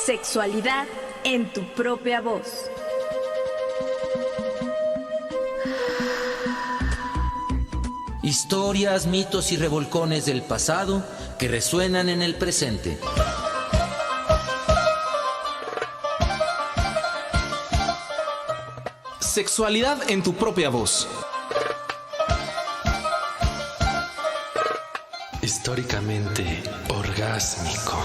Sexualidad en tu propia voz. Historias, mitos y revolcones del pasado que resuenan en el presente. Sexualidad en tu propia voz. Históricamente orgásmico.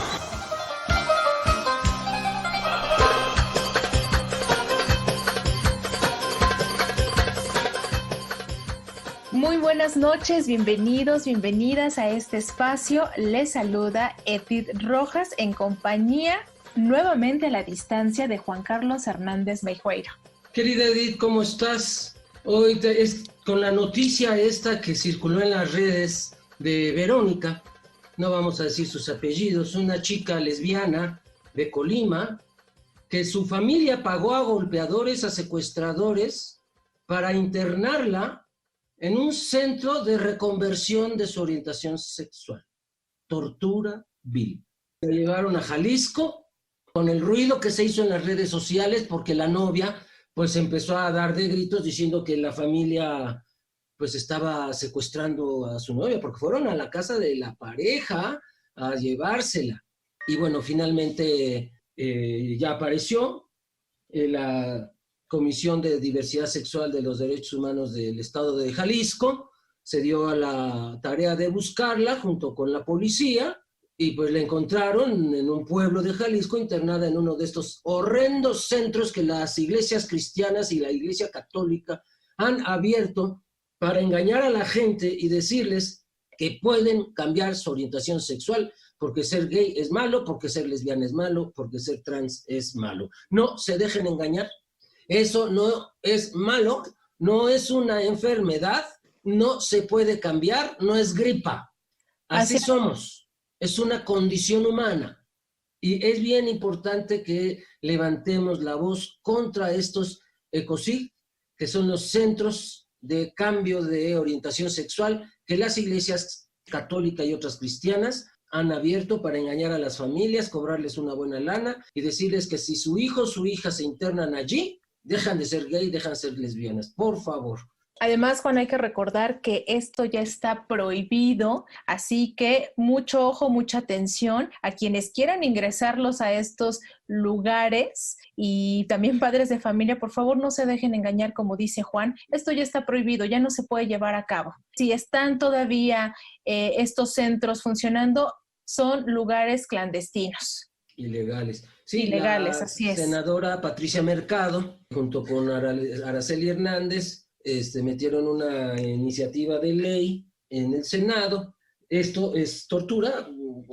Muy buenas noches, bienvenidos, bienvenidas a este espacio. Les saluda Edith Rojas en compañía, nuevamente a la distancia, de Juan Carlos Hernández Meijueiro. Querida Edith, ¿cómo estás? Hoy es con la noticia esta que circuló en las redes de Verónica, no vamos a decir sus apellidos, una chica lesbiana de Colima, que su familia pagó a golpeadores, a secuestradores, para internarla en un centro de reconversión de su orientación sexual. Tortura vil. Se llevaron a Jalisco con el ruido que se hizo en las redes sociales porque la novia pues empezó a dar de gritos diciendo que la familia pues estaba secuestrando a su novia, porque fueron a la casa de la pareja a llevársela. Y bueno, finalmente ya apareció la Comisión de Diversidad Sexual de los Derechos Humanos del Estado de Jalisco, se dio a la tarea de buscarla junto con la policía, y pues la encontraron en un pueblo de Jalisco, internada en uno de estos horrendos centros que las iglesias cristianas y la Iglesia Católica han abierto para engañar a la gente y decirles que pueden cambiar su orientación sexual, porque ser gay es malo, porque ser lesbiana es malo, porque ser trans es malo. No se dejen engañar. Eso no es malo, no es una enfermedad, no se puede cambiar, no es gripa. Así somos. Es una condición humana. Y es bien importante que levantemos la voz contra estos ECOSIG, que son los centros de cambio de orientación sexual que las iglesias católica y otras cristianas han abierto para engañar a las familias, cobrarles una buena lana y decirles que si su hijo o su hija se internan allí, dejan de ser gay, dejan de ser lesbianas. Por favor. Además, Juan, hay que recordar que esto ya está prohibido, así que mucho ojo, mucha atención a quienes quieran ingresarlos a estos lugares, y también padres de familia, por favor no se dejen engañar, como dice Juan, esto ya está prohibido, ya no se puede llevar a cabo. Si están todavía estos centros funcionando, son lugares clandestinos. Ilegales. Sí, ilegales, así es. La senadora Patricia Mercado, junto con Araceli Hernández, metieron una iniciativa de ley en el Senado. Esto es tortura,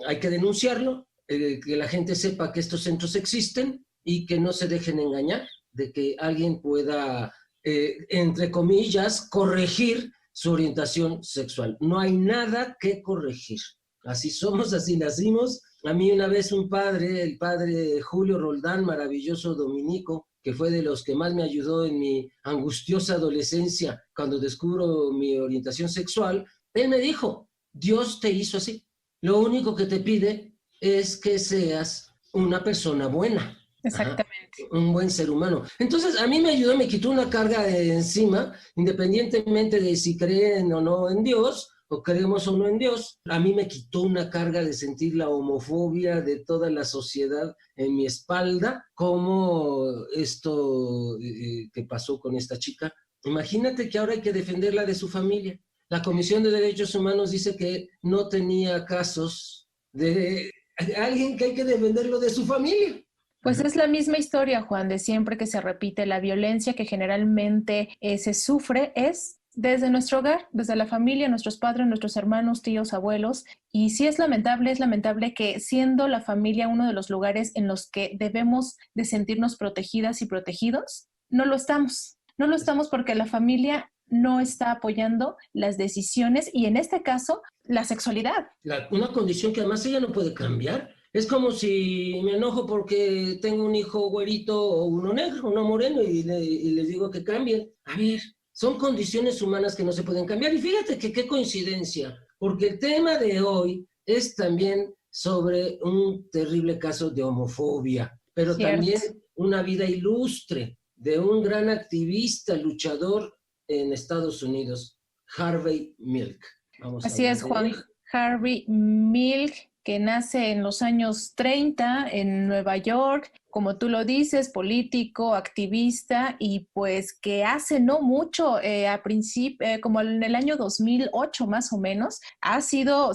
hay que denunciarlo, que la gente sepa que estos centros existen y que no se dejen engañar de que alguien pueda, entre comillas, corregir su orientación sexual. No hay nada que corregir. Así somos, así nacimos. A mí una vez un padre, el padre Julio Roldán, maravilloso dominico, que fue de los que más me ayudó en mi angustiosa adolescencia cuando descubro mi orientación sexual, él me dijo, Dios te hizo así. Lo único que te pide es que seas una persona buena. Exactamente. Ajá, un buen ser humano. Entonces, a mí me ayudó, me quitó una carga de encima, independientemente de si creen o no en Dios, o creemos o no en Dios. A mí me quitó una carga de sentir la homofobia de toda la sociedad en mi espalda, como esto que pasó con esta chica. Imagínate que ahora hay que defenderla de su familia. La Comisión de Derechos Humanos dice que no tenía casos de alguien que hay que defenderlo de su familia. Pues es la misma historia, Juan, de siempre que se repite. La violencia que generalmente se sufre es desde nuestro hogar, desde la familia, nuestros padres, nuestros hermanos, tíos, abuelos. Y sí es lamentable que siendo la familia uno de los lugares en los que debemos de sentirnos protegidas y protegidos, no lo estamos. No lo estamos porque la familia no está apoyando las decisiones y en este caso la sexualidad. Una condición que además ella no puede cambiar. Es como si me enojo porque tengo un hijo güerito o uno negro, uno moreno y les digo que cambien. A ver, son condiciones humanas que no se pueden cambiar. Y fíjate que qué coincidencia, porque el tema de hoy es también sobre un terrible caso de homofobia. pero Cierto. también una vida ilustre de un gran activista, luchador en Estados Unidos, Harvey Milk. Así es, Juan. Harvey Milk, que nace en los años 30 en Nueva York, como tú lo dices, político, activista, y pues que hace no mucho, como en el año 2008 más o menos,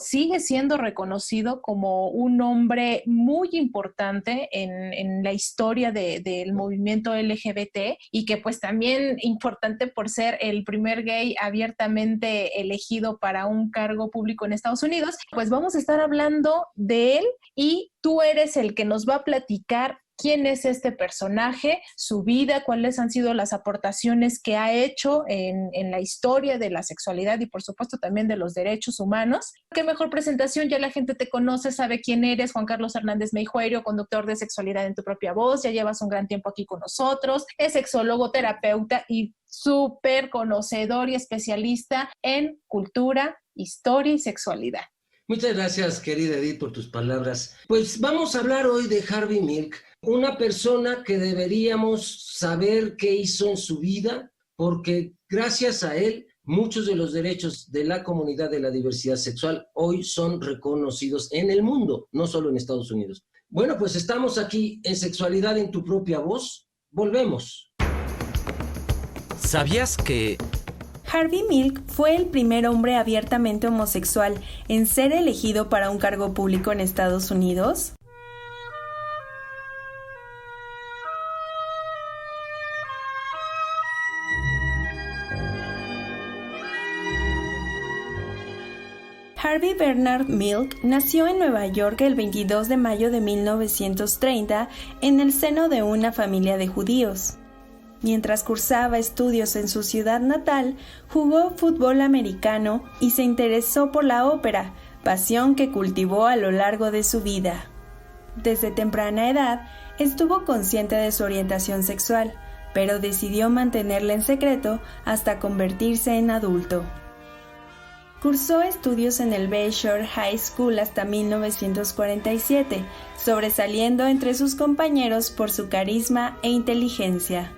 sigue siendo reconocido como un hombre muy importante en la historia del movimiento LGBT, y que pues también importante por ser el primer gay abiertamente elegido para un cargo público en Estados Unidos. Pues vamos a estar hablando de él, y tú eres el que nos va a platicar quién es este personaje, su vida, cuáles han sido las aportaciones que ha hecho en la historia de la sexualidad y por supuesto también de los derechos humanos. Qué mejor presentación, ya la gente te conoce, sabe quién eres, Juan Carlos Hernández Meijueiro, conductor de Sexualidad en tu propia voz, ya llevas un gran tiempo aquí con nosotros, es sexólogo, terapeuta y súper conocedor y especialista en cultura, historia y sexualidad. Muchas gracias, querida Edith, por tus palabras. Pues vamos a hablar hoy de Harvey Milk, una persona que deberíamos saber qué hizo en su vida, porque gracias a él muchos de los derechos de la comunidad de la diversidad sexual hoy son reconocidos en el mundo, no solo en Estados Unidos. Bueno, pues estamos aquí en Sexualidad en tu propia voz. Volvemos. ¿Sabías que Harvey Milk fue el primer hombre abiertamente homosexual en ser elegido para un cargo público en Estados Unidos? Harvey Bernard Milk nació en Nueva York el 22 de mayo de 1930 en el seno de una familia de judíos. Mientras cursaba estudios en su ciudad natal, jugó fútbol americano y se interesó por la ópera, pasión que cultivó a lo largo de su vida. Desde temprana edad, estuvo consciente de su orientación sexual, pero decidió mantenerla en secreto hasta convertirse en adulto. Cursó estudios en el Bayshore High School hasta 1947, sobresaliendo entre sus compañeros por su carisma e inteligencia.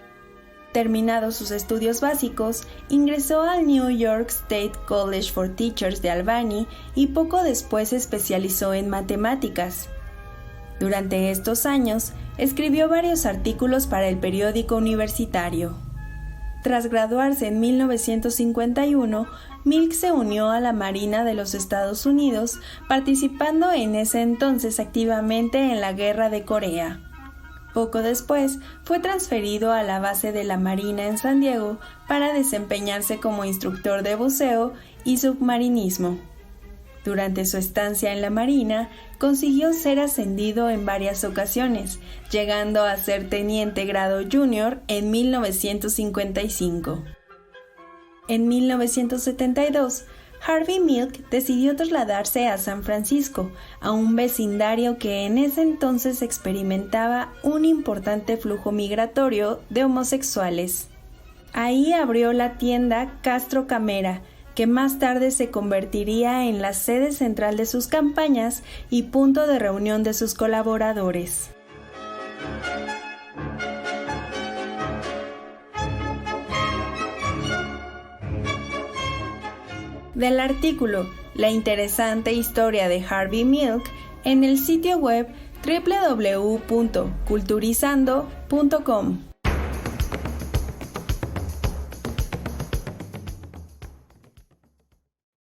Terminados sus estudios básicos, ingresó al New York State College for Teachers de Albany y poco después se especializó en matemáticas. Durante estos años, escribió varios artículos para el periódico universitario. Tras graduarse en 1951, Milk se unió a la Marina de los Estados Unidos, participando en ese entonces activamente en la Guerra de Corea. Poco después, fue transferido a la base de la Marina en San Diego para desempeñarse como instructor de buceo y submarinismo. Durante su estancia en la Marina, consiguió ser ascendido en varias ocasiones, llegando a ser teniente grado junior en 1955. En 1972, Harvey Milk decidió trasladarse a San Francisco, a un vecindario que en ese entonces experimentaba un importante flujo migratorio de homosexuales. Ahí abrió la tienda Castro Camera, que más tarde se convertiría en la sede central de sus campañas y punto de reunión de sus colaboradores. Del artículo La interesante historia de Harvey Milk en el sitio web www.culturizando.com.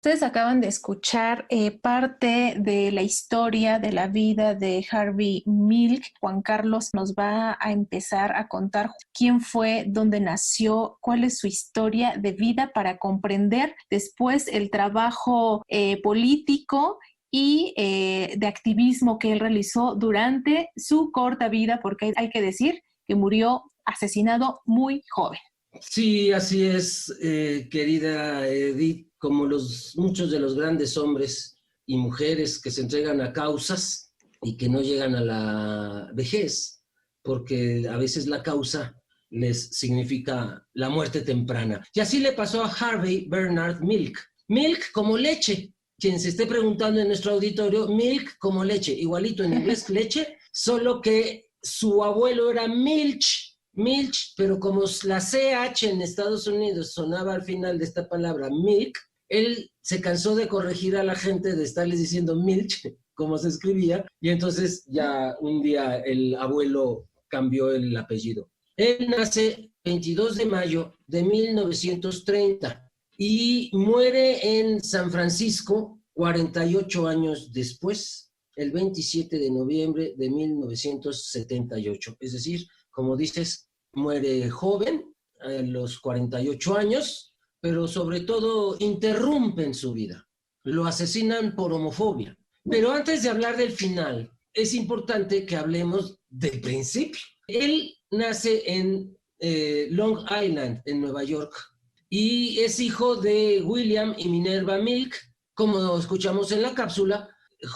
Ustedes acaban de escuchar parte de la historia de la vida de Harvey Milk. Juan Carlos nos va a empezar a contar quién fue, dónde nació, cuál es su historia de vida para comprender después el trabajo político y de activismo que él realizó durante su corta vida, porque hay que decir que murió asesinado muy joven. Sí, así es, querida Edith, como muchos de los grandes hombres y mujeres que se entregan a causas y que no llegan a la vejez, porque a veces la causa les significa la muerte temprana. Y así le pasó a Harvey Bernard Milk. Milk como leche. Quien se esté preguntando en nuestro auditorio, milk como leche, igualito en inglés leche, solo que su abuelo era Milch, pero como la CH en Estados Unidos sonaba al final de esta palabra, milk, él se cansó de corregir a la gente, de estarles diciendo Milch, como se escribía, y entonces ya un día el abuelo cambió el apellido. Él nace 22 de mayo de 1930 y muere en San Francisco 48 años después, el 27 de noviembre de 1978. Es decir, como dices, muere joven, a los 48 años, pero sobre todo interrumpen su vida. Lo asesinan por homofobia. Pero antes de hablar del final, es importante que hablemos del principio. Él nace en Long Island, en Nueva York, y es hijo de William y Minerva Milk, como escuchamos en la cápsula,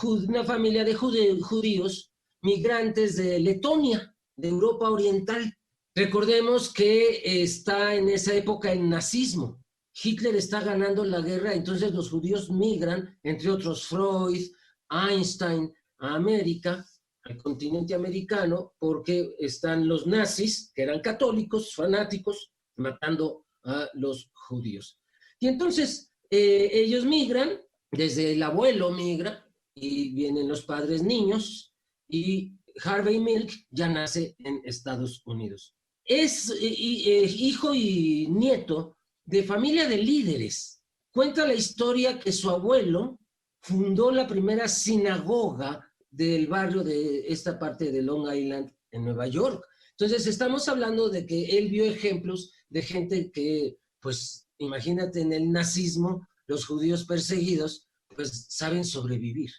una familia de judíos migrantes de Letonia, de Europa Oriental. Recordemos que está en esa época el nazismo. Hitler está ganando la guerra, entonces los judíos migran, entre otros Freud, Einstein, a América, al continente americano, porque están los nazis, que eran católicos, fanáticos, matando a los judíos. Y entonces ellos migran, desde el abuelo migra, y vienen los padres niños, y Harvey Milk ya nace en Estados Unidos. Es hijo y nieto de familia de líderes. Cuenta la historia que su abuelo fundó la primera sinagoga del barrio de esta parte de Long Island en Nueva York. Entonces estamos hablando de que él vio ejemplos de gente que, pues imagínate, en el nazismo, los judíos perseguidos, pues saben sobrevivir,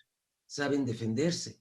saben defenderse.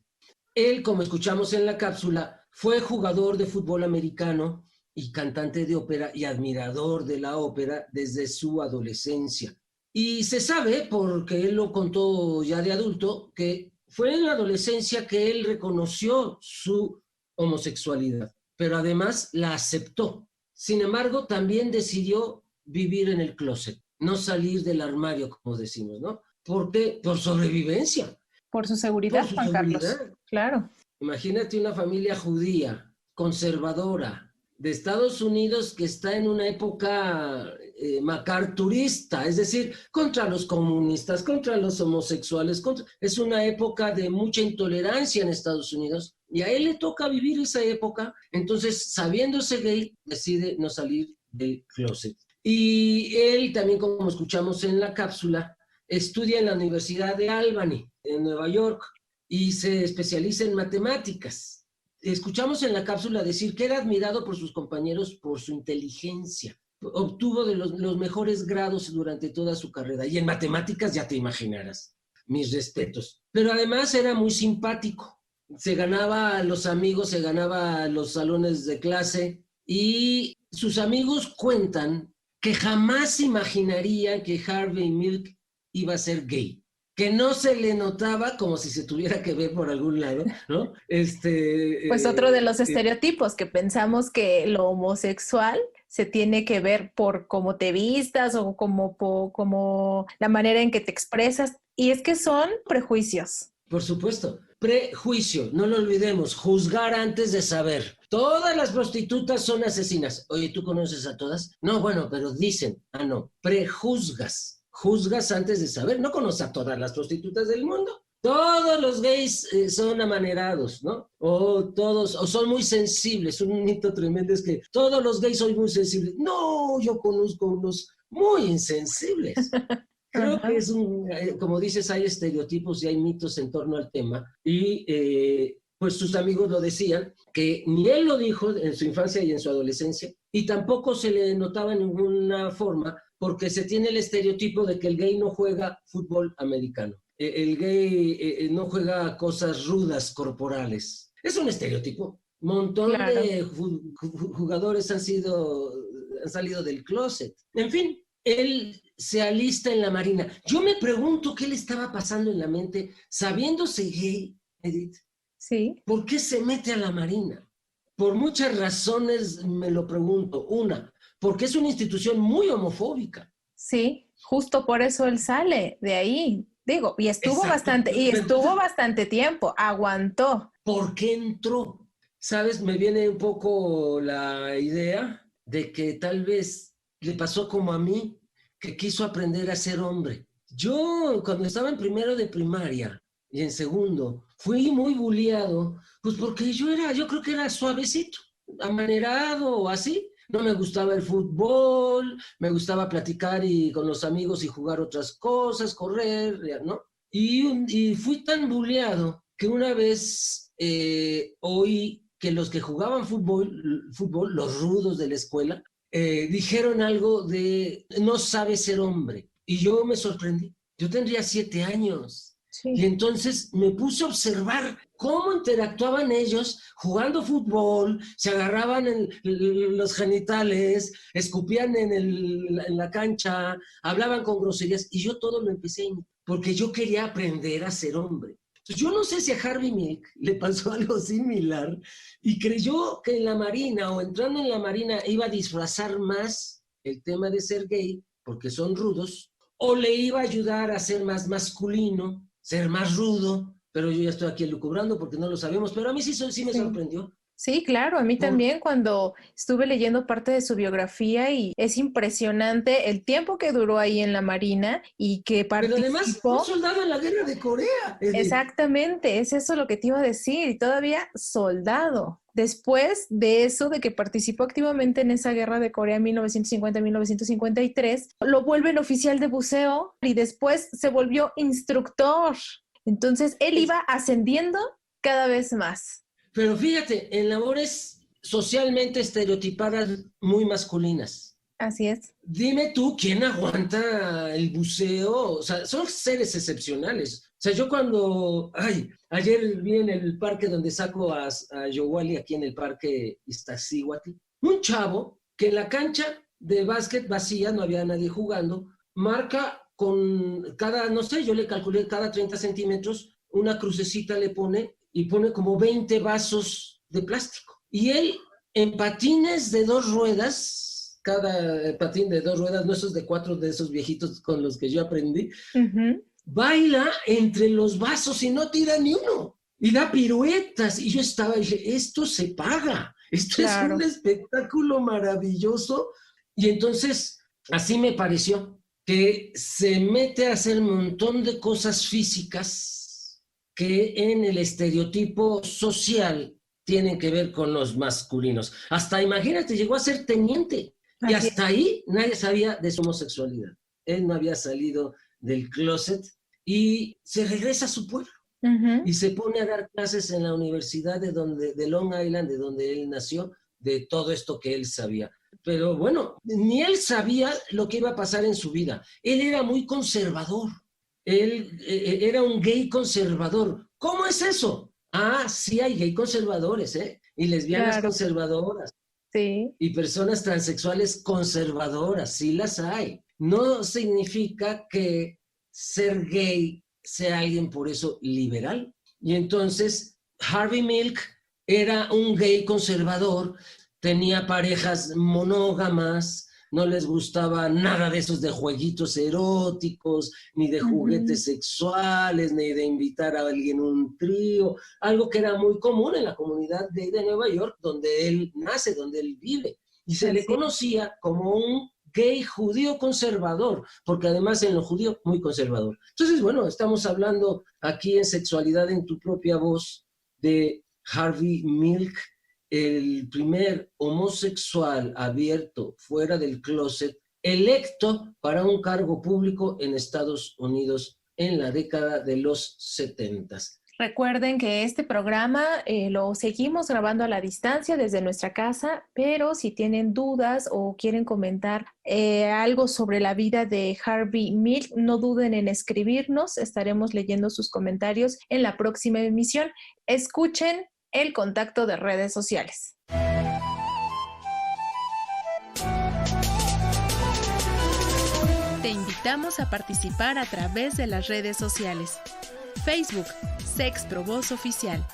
Él, como escuchamos en la cápsula, fue jugador de fútbol americano y cantante de ópera y admirador de la ópera desde su adolescencia. Y se sabe, porque él lo contó ya de adulto, que fue en la adolescencia que él reconoció su homosexualidad, pero además la aceptó. Sin embargo, también decidió vivir en el closet, no salir del armario, como decimos, ¿no? ¿Por qué? Por sobrevivencia. Por su seguridad, Por su Juan seguridad. Carlos. Claro. Imagínate una familia judía, conservadora, de Estados Unidos, que está en una época macarturista, es decir, contra los comunistas, contra los homosexuales, es una época de mucha intolerancia en Estados Unidos, y a él le toca vivir esa época, entonces, sabiéndose gay, decide no salir del closet. Y él también, como escuchamos en la cápsula, estudia en la Universidad de Albany, en Nueva York, y se especializa en matemáticas. Escuchamos en la cápsula decir que era admirado por sus compañeros por su inteligencia. Obtuvo de los mejores grados durante toda su carrera. Y en matemáticas ya te imaginarás. Mis respetos. Pero además era muy simpático. Se ganaba a los amigos, se ganaba a los salones de clase. Y sus amigos cuentan que jamás imaginarían que Harvey Milk iba a ser gay. Que no se le notaba, como si se tuviera que ver por algún lado, ¿no? Pues otro de los estereotipos, que pensamos que lo homosexual se tiene que ver por cómo te vistas o como la manera en que te expresas, y es que son prejuicios. Por supuesto, prejuicio, no lo olvidemos, juzgar antes de saber. Todas las prostitutas son asesinas. Oye, ¿tú conoces a todas? No, bueno, pero dicen, no, prejuzgas. Juzgas antes de saber. No conoces a todas las prostitutas del mundo. Todos los gays son amanerados, ¿no? O son muy sensibles. Un mito tremendo es que todos los gays son muy sensibles. No, yo conozco unos muy insensibles. Creo que es como dices, hay estereotipos y hay mitos en torno al tema. Y pues sus amigos lo decían, que ni él lo dijo en su infancia y en su adolescencia, y tampoco se le notaba en ninguna forma, porque se tiene el estereotipo de que el gay no juega fútbol americano. El gay no juega cosas rudas corporales. Es un estereotipo. Montón de jugadores han salido del closet. En fin, él se alista en la Marina. Yo me pregunto qué le estaba pasando en la mente, sabiéndose gay, Edith. Sí. ¿Por qué se mete a la Marina? Por muchas razones me lo pregunto. Una, porque es una institución muy homofóbica. Sí, justo por eso él sale de ahí. Digo, y estuvo bastante tiempo, aguantó. ¿Por qué entró? ¿Sabes? Me viene un poco la idea de que tal vez le pasó como a mí, que quiso aprender a ser hombre. Yo, cuando estaba en primero de primaria y en segundo, fui muy bulliado, pues porque yo creo que era suavecito, amanerado o así. No me gustaba el fútbol, me gustaba platicar con los amigos y jugar otras cosas, correr, ¿no? Y fui tan bulleado que una vez oí que los que jugaban fútbol, los rudos de la escuela, dijeron algo de no sabe ser hombre. Y yo me sorprendí. Yo tendría 7 años. Sí. Y entonces me puse a observar cómo interactuaban ellos jugando fútbol, se agarraban en los genitales, escupían en la cancha, hablaban con groserías, y yo todo lo empecé a imitar, porque yo quería aprender a ser hombre. Entonces, yo no sé si a Harvey Milk le pasó algo similar y creyó que en la Marina o entrando en la Marina iba a disfrazar más el tema de ser gay, porque son rudos, o le iba a ayudar a ser más masculino, ser más rudo, pero yo ya estoy aquí elucubrando porque no lo sabemos, pero a mí sí me sorprendió. Sí, claro, a mí también cuando estuve leyendo parte de su biografía y es impresionante el tiempo que duró ahí en la Marina y que participó. Pero además fue soldado en la guerra de Corea. Exactamente, es eso lo que te iba a decir, y todavía soldado. Después de eso, de que participó activamente en esa guerra de Corea en 1950-1953, lo vuelven oficial de buceo y después se volvió instructor. Entonces, él iba ascendiendo cada vez más. Pero fíjate, en labores socialmente estereotipadas muy masculinas. Así es. Dime tú, ¿quién aguanta el buceo? O sea, son seres excepcionales. O sea, yo cuando... ayer vi en el parque donde saco a Yowali, aquí en el parque Iztaccíhuatl, un chavo que en la cancha de básquet vacía, no había nadie jugando, marca con cada, no sé, yo le calculé cada 30 centímetros, una crucecita le pone y pone como 20 vasos de plástico. Y él, en patines de 2 ruedas, cada patín de 2 ruedas, no esos de 4 de esos viejitos con los que yo aprendí, baila entre los vasos y no tira ni uno. Y da piruetas. Y yo estaba y dije, esto se paga. Esto es un espectáculo maravilloso. Y entonces, así me pareció, que se mete a hacer un montón de cosas físicas que en el estereotipo social tienen que ver con los masculinos. Hasta, imagínate, llegó a ser teniente. Y hasta ahí nadie sabía de su homosexualidad. Él no había salido del closet y se regresa a su pueblo. Y se pone a dar clases en la universidad de Long Island, de donde él nació, de todo esto que él sabía. Pero bueno, ni él sabía lo que iba a pasar en su vida. Él era muy conservador. Él era un gay conservador. ¿Cómo es eso? Sí hay gay conservadores, y lesbianas conservadoras. Sí. Y personas transexuales conservadoras, sí las hay. No significa que ser gay sea alguien por eso liberal. Y entonces Harvey Milk era un gay conservador, tenía parejas monógamas, no les gustaba nada de esos de jueguitos eróticos, ni de juguetes sexuales, ni de invitar a alguien a un trío, algo que era muy común en la comunidad gay de Nueva York, donde él nace, donde él vive. Y se le conocía como un gay judío conservador, porque además en lo judío muy conservador. Entonces, bueno, estamos hablando aquí en Sexualidad en tu propia voz de Harvey Milk, el primer homosexual abierto fuera del closet, electo para un cargo público en Estados Unidos en la década de los 70s. Recuerden que este programa lo seguimos grabando a la distancia desde nuestra casa, pero si tienen dudas o quieren comentar algo sobre la vida de Harvey Milk, no duden en escribirnos. Estaremos leyendo sus comentarios en la próxima emisión. Escuchen el contacto de redes sociales. Te invitamos a participar a través de las redes sociales. Facebook, SexProVoz Oficial.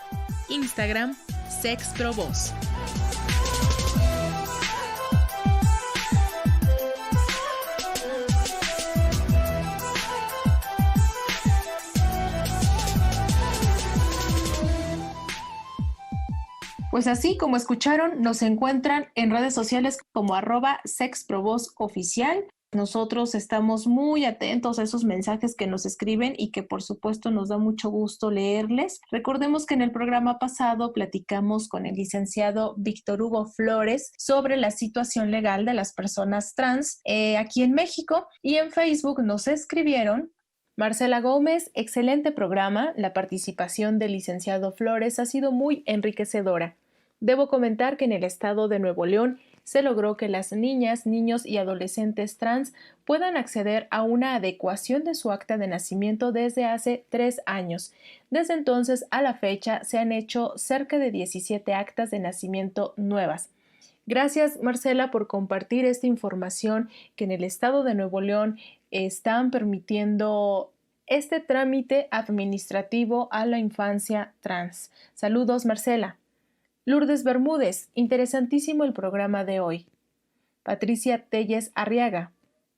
Instagram, SexProVoz. Pues así como escucharon, nos encuentran en redes sociales como @sexprovozoficial. Nosotros estamos muy atentos a esos mensajes que nos escriben y que por supuesto nos da mucho gusto leerles. Recordemos que en el programa pasado platicamos con el licenciado Víctor Hugo Flores sobre la situación legal de las personas trans aquí en México, y en Facebook nos escribieron: Marcela Gómez, excelente programa. La participación del licenciado Flores ha sido muy enriquecedora. Debo comentar que en el estado de Nuevo León se logró que las niñas, niños y adolescentes trans puedan acceder a una adecuación de su acta de nacimiento desde hace 3 años. Desde entonces a la fecha se han hecho cerca de 17 actas de nacimiento nuevas. Gracias, Marcela, por compartir esta información, que en el estado de Nuevo León están permitiendo este trámite administrativo a la infancia trans. Saludos, Marcela. Lourdes Bermúdez, interesantísimo el programa de hoy. Patricia Telles Arriaga,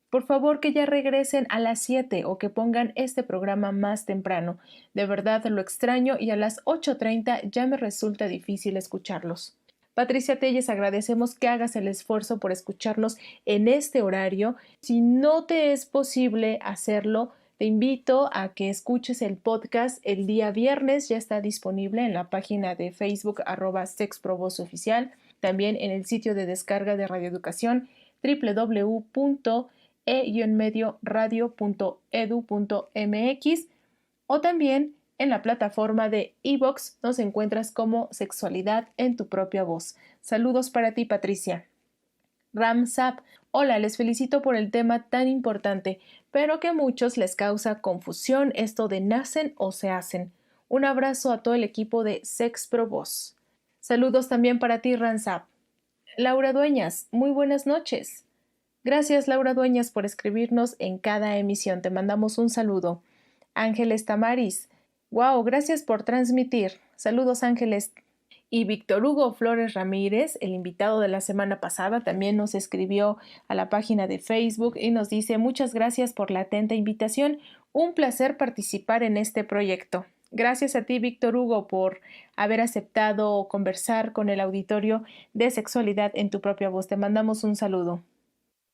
por favor que ya regresen a las 7 o que pongan este programa más temprano. De verdad lo extraño y a las 8:30 ya me resulta difícil escucharlos. Patricia Telles, agradecemos que hagas el esfuerzo por escucharnos en este horario. Si no te es posible hacerlo, te invito a que escuches el podcast el día viernes. Ya está disponible en la página de Facebook @sexprovozoficial, también en el sitio de descarga de Radio Educación www.e-medioradio.edu.mx, o también en la plataforma de iVoox nos encuentras como Sexualidad en tu propia voz. Saludos para ti, Patricia. Ramsap, hola, les felicito por el tema tan importante, pero que a muchos les causa confusión esto de nacen o se hacen. Un abrazo a todo el equipo de Sex Pro Voz. Saludos también para ti, Ramsap. Laura Dueñas, muy buenas noches. Gracias, Laura Dueñas, por escribirnos en cada emisión. Te mandamos un saludo. Ángeles Tamaris, wow, gracias por transmitir. Saludos, Ángeles. Y Víctor Hugo Flores Ramírez, el invitado de la semana pasada, también nos escribió a la página de Facebook y nos dice: muchas gracias por la atenta invitación. Un placer participar en este proyecto. Gracias a ti, Víctor Hugo, por haber aceptado conversar con el auditorio de Sexualidad en tu propia voz. Te mandamos un saludo.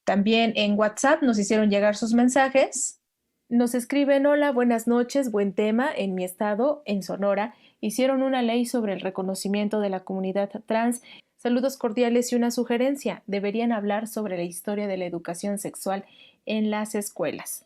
También en WhatsApp nos hicieron llegar sus mensajes. Nos escriben: hola, buenas noches, buen tema. En mi estado, en Sonora, hicieron una ley sobre el reconocimiento de la comunidad trans. Saludos cordiales y una sugerencia: deberían hablar sobre la historia de la educación sexual en las escuelas.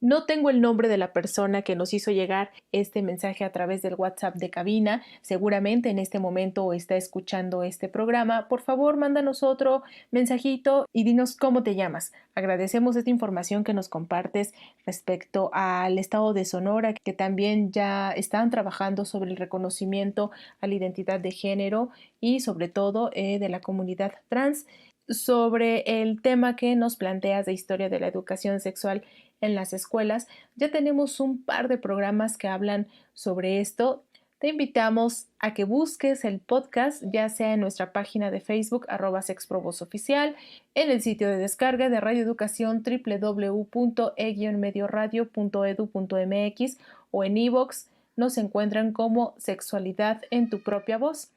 No tengo el nombre de la persona que nos hizo llegar este mensaje a través del WhatsApp de cabina. Seguramente en este momento está escuchando este programa. Por favor, mándanos otro mensajito y dinos cómo te llamas. Agradecemos esta información que nos compartes respecto al estado de Sonora, que también ya están trabajando sobre el reconocimiento a la identidad de género y sobre todo de la comunidad trans. Sobre el tema que nos planteas de historia de la educación sexual en las escuelas, ya tenemos un par de programas que hablan sobre esto. Te invitamos a que busques el podcast, ya sea en nuestra página de Facebook @sexprovozoficial, en el sitio de descarga de Radio Educación www.e-medioradio.edu.mx, o en iVoox. Nos encuentran como Sexualidad en tu propia voz.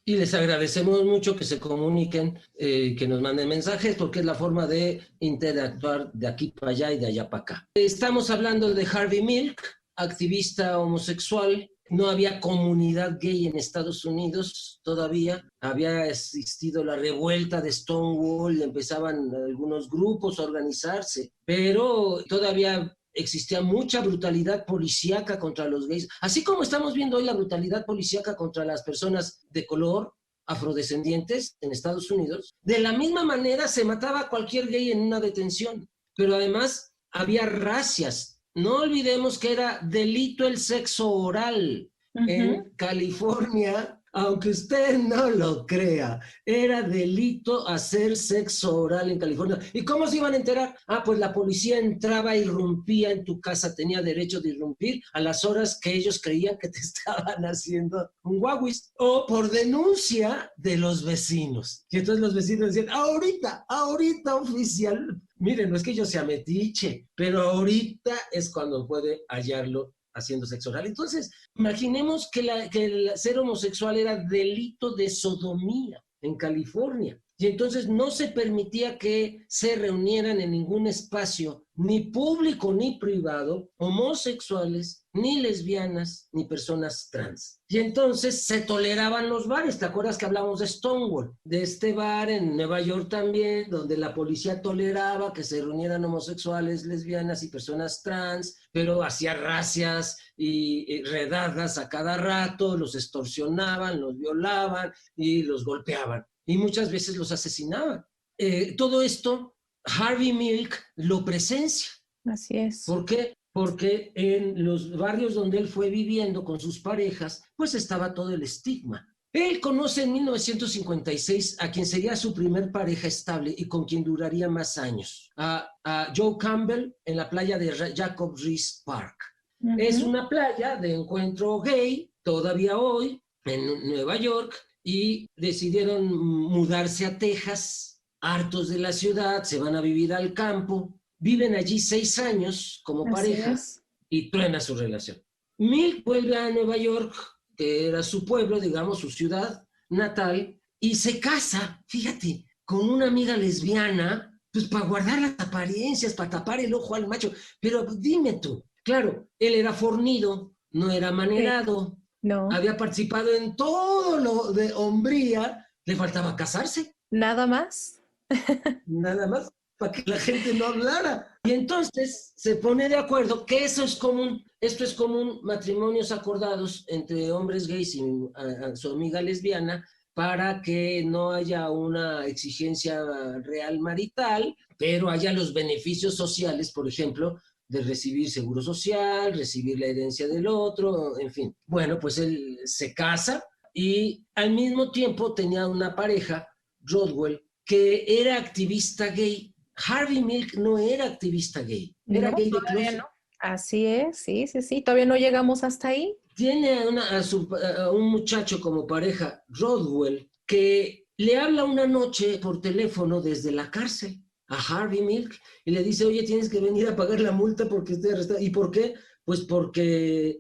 Y les agradecemos mucho que se comuniquen, que nos manden mensajes, porque es la forma de interactuar de aquí para allá y de allá para acá. Estamos hablando de Harvey Milk, activista homosexual. No había comunidad gay en Estados Unidos todavía. Había existido la revuelta de Stonewall, empezaban algunos grupos a organizarse, pero todavía existía mucha brutalidad policíaca contra los gays, así como estamos viendo hoy la brutalidad policíaca contra las personas de color, afrodescendientes en Estados Unidos. De la misma manera se mataba a cualquier gay en una detención, pero además había racias. No olvidemos que era delito el sexo oral. En California, aunque usted no lo crea, era delito hacer sexo oral en California. ¿Y cómo se iban a enterar? Pues la policía entraba, irrumpía en tu casa, tenía derecho de irrumpir a las horas que ellos creían que te estaban haciendo un guaguis, o por denuncia de los vecinos. Y entonces los vecinos decían: ahorita, oficial, miren, no es que yo sea metiche, pero ahorita es cuando puede hallarlo haciendo sexo oral. Entonces, imaginemos que el ser homosexual era delito de sodomía en California. Y entonces no se permitía que se reunieran en ningún espacio, ni público ni privado, homosexuales, ni lesbianas, ni personas trans. Y entonces se toleraban los bares. ¿Te acuerdas que hablamos de Stonewall? De este bar en Nueva York también, donde la policía toleraba que se reunieran homosexuales, lesbianas y personas trans, pero hacía racias y redadas a cada rato, los extorsionaban, los violaban y los golpeaban. Y muchas veces los asesinaban. Todo esto, Harvey Milk lo presencia. Así es. ¿Por qué? Porque en los barrios donde él fue viviendo con sus parejas, pues estaba todo el estigma. Él conoce en 1956 a quien sería su primer pareja estable y con quien duraría más años, a Joe Campbell en la playa de Jacob Riis Park. Uh-huh. Es una playa de encuentro gay, todavía hoy, en Nueva York, y decidieron mudarse a Texas, hartos de la ciudad, se van a vivir al campo, viven allí 6 años como pareja y truena su relación. Milk vuelve a Nueva York, que era su pueblo, digamos, su ciudad natal, y se casa, fíjate, con una amiga lesbiana, pues para guardar las apariencias, para tapar el ojo al macho. Pero dime tú, claro, él era fornido, no era amanerado, no. Había participado en todo lo de hombría, le faltaba casarse. Nada más. Nada más, para que la gente no hablara. Y entonces se pone de acuerdo que eso es común, esto es común, matrimonios acordados entre hombres gays y a su amiga lesbiana, para que no haya una exigencia real marital, pero haya los beneficios sociales, por ejemplo, de recibir seguro social, recibir la herencia del otro, en fin. Bueno, pues él se casa y al mismo tiempo tenía una pareja, Rodwell, que era activista gay. Harvey Milk no era activista gay, era gay de closet. No. Así es, sí, todavía no llegamos hasta ahí. Tiene a un muchacho como pareja, Rodwell, que le habla una noche por teléfono desde la cárcel a Harvey Milk y le dice, oye, tienes que venir a pagar la multa porque estoy arrestado. ¿Y por qué? Pues porque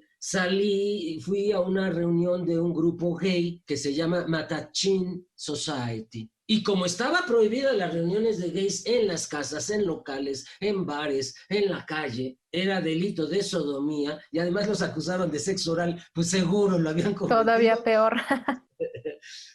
fui a una reunión de un grupo gay que se llama Mattachine Society. Y como estaba prohibida las reuniones de gays en las casas, en locales, en bares, en la calle, era delito de sodomía y además los acusaron de sexo oral, pues seguro lo habían cometido. Todavía peor.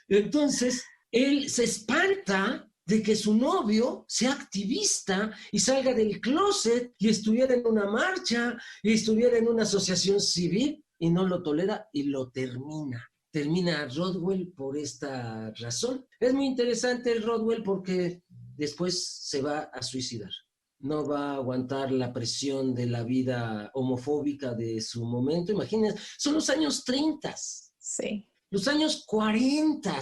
Entonces, él se espanta de que su novio sea activista y salga del closet y estuviera en una marcha y estuviera en una asociación civil y no lo tolera y lo termina. Termina a Rodwell por esta razón. Es muy interesante el Rodwell porque después se va a suicidar. No va a aguantar la presión de la vida homofóbica de su momento. Imagínense, son los años 30. Sí. Los años 40.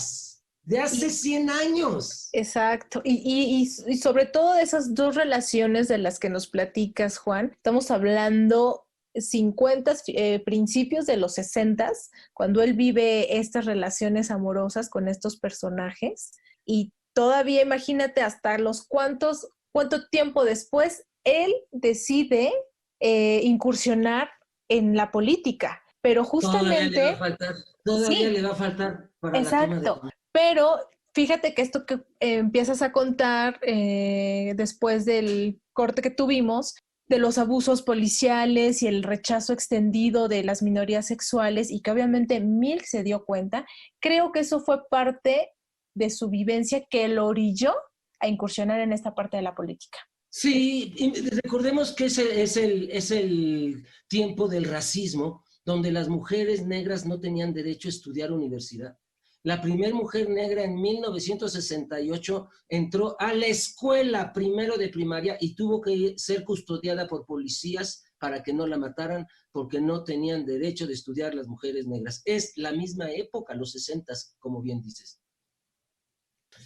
De hace 100 años. Exacto. Y sobre todo de esas dos relaciones de las que nos platicas, Juan, estamos hablando 50, principios de los 60, cuando él vive estas relaciones amorosas con estos personajes. Y todavía imagínate hasta cuánto tiempo después él decide incursionar en la política. Pero justamente... Todavía le va a faltar para exacto. La toma de... Pero fíjate que esto que empiezas a contar después del corte que tuvimos, de los abusos policiales y el rechazo extendido de las minorías sexuales y que obviamente Milk se dio cuenta, creo que eso fue parte de su vivencia que lo orilló a incursionar en esta parte de la política. Sí, recordemos que es el tiempo del racismo, donde las mujeres negras no tenían derecho a estudiar universidad. La primera mujer negra en 1968 entró a la escuela primero de primaria y tuvo que ser custodiada por policías para que no la mataran porque no tenían derecho de estudiar las mujeres negras. Es la misma época, los 60, como bien dices.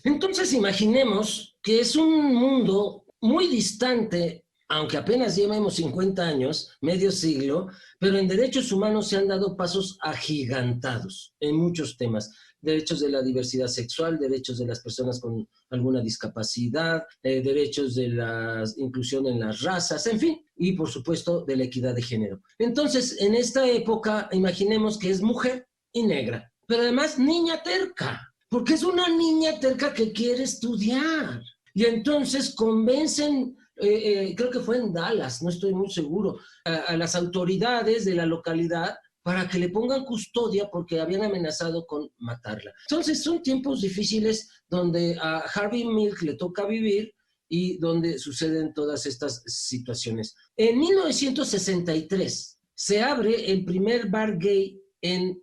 Entonces imaginemos que es un mundo muy distante aunque apenas llevamos 50 años, medio siglo, pero en derechos humanos se han dado pasos agigantados en muchos temas. Derechos de la diversidad sexual, derechos de las personas con alguna discapacidad, derechos de la inclusión en las razas, en fin, y por supuesto de la equidad de género. Entonces, en esta época, imaginemos que es mujer y negra, pero además niña terca, porque es una niña terca que quiere estudiar. Y entonces convencen, creo que fue en Dallas, no estoy muy seguro, a las autoridades de la localidad para que le pongan custodia porque habían amenazado con matarla. Entonces son tiempos difíciles donde a Harvey Milk le toca vivir y donde suceden todas estas situaciones. En 1963 se abre el primer bar gay en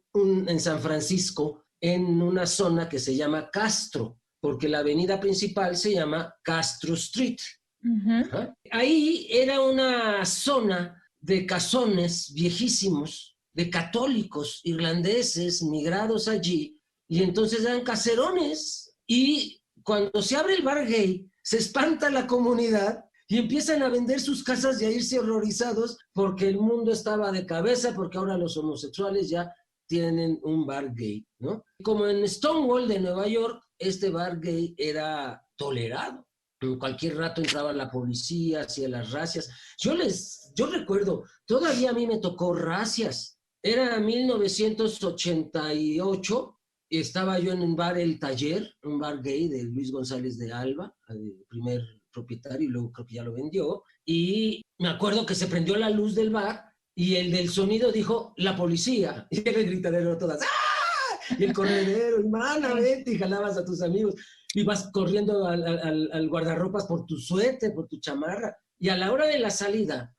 San Francisco, en una zona que se llama Castro, porque la avenida principal se llama Castro Street. Uh-huh. Ahí era una zona de casones viejísimos, de católicos irlandeses migrados allí, y entonces eran caserones, y cuando se abre el bar gay, se espanta la comunidad y empiezan a vender sus casas y a irse horrorizados porque el mundo estaba de cabeza, porque ahora los homosexuales ya tienen un bar gay, ¿no? Como en Stonewall de Nueva York, este bar gay era tolerado. En cualquier rato entraba la policía, hacía las racias. Yo recuerdo, todavía a mí me tocó racias. Era 1988, y estaba yo en un bar El Taller, un bar gay de Luis González de Alba, el primer propietario, y luego creo que ya lo vendió. Y me acuerdo que se prendió la luz del bar y el del sonido dijo, la policía. Y el gritadero todas, ¡ah! Y el corredero, hermana, vete, y jalabas a tus amigos. Y vas corriendo al guardarropas por tu suéter, por tu chamarra. Y a la hora de la salida,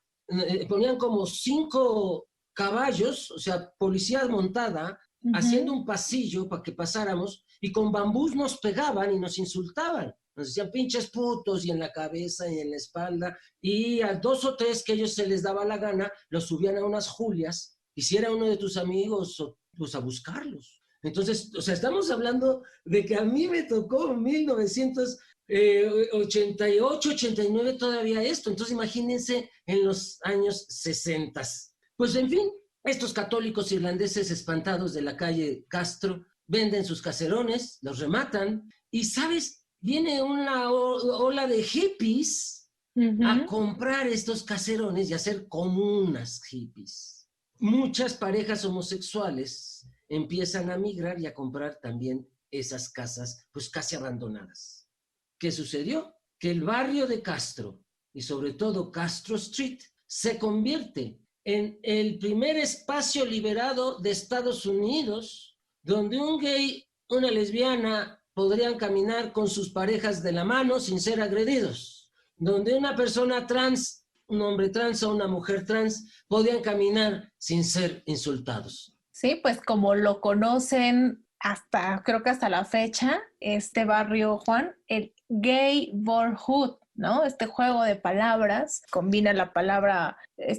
ponían como 5 caballos, o sea, policía montada, uh-huh, haciendo un pasillo para que pasáramos, y con bambús nos pegaban y nos insultaban. Nos decían pinches putos, y en la cabeza y en la espalda, y a 2 o 3 que ellos se les daba la gana, los subían a unas julias, y si era uno de tus amigos, pues a buscarlos. Entonces, o sea, estamos hablando de que a mí me tocó en 1988, 89 todavía esto. Entonces, imagínense en los años 60. Pues, en fin, estos católicos irlandeses espantados de la calle Castro venden sus caserones, los rematan, y, ¿sabes? Viene una ola de hippies uh-huh, a comprar estos caserones y a hacer comunas hippies. Muchas parejas homosexuales empiezan a migrar y a comprar también esas casas, pues casi abandonadas. ¿Qué sucedió? Que el barrio de Castro, y sobre todo Castro Street, se convierte en el primer espacio liberado de Estados Unidos, donde un gay, una lesbiana, podrían caminar con sus parejas de la mano sin ser agredidos, donde una persona trans, un hombre trans o una mujer trans, podían caminar sin ser insultados. Sí, pues como lo conocen creo que hasta la fecha, este barrio, Juan, el gay borhood, ¿no? Este juego de palabras combina la palabra